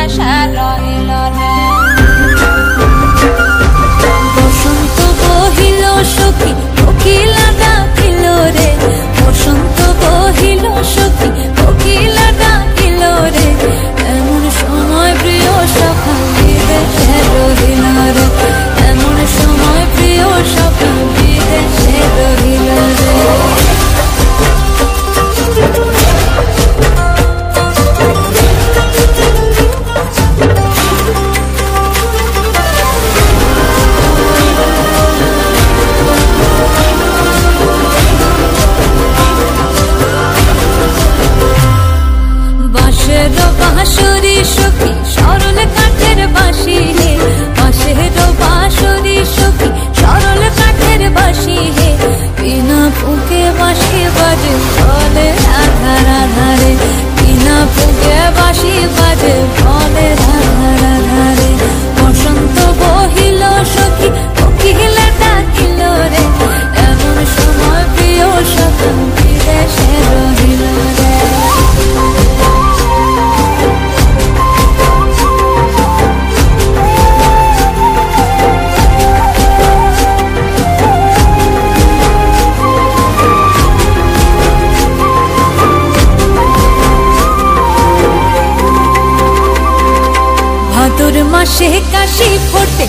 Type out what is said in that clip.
আশা রহিল রে। বসন্ত বহিল সখী কোকিলা ডাকিল রে, বসন্ত বহিল সখী কোকিলা ডাকিল রে, এমন সময় প্রিয় সখা বিদেশে রহিল রে, এমন সময় প্রিয় সখা বিদেশে রহিল রে। বাঁশের বাঁশরি সখী সরল কাঠের বাঁশি হে, বাঁশের বাঁশরি সখী সরল কাঠের বাঁশি হে, বিনা ফুঁকে বাঁশি বাজে বলে রাধা রাধা রে, বিনা ফুঁকে বাঁশি বাজে বলে রাধা রাধা রে। বসন্ত বহিল সখী কোকিলা ডাকিল রে, এমন সময় প্রিয় সখা বিদেশে রহিল রে। ভাদর মাসে কাশি ফোটে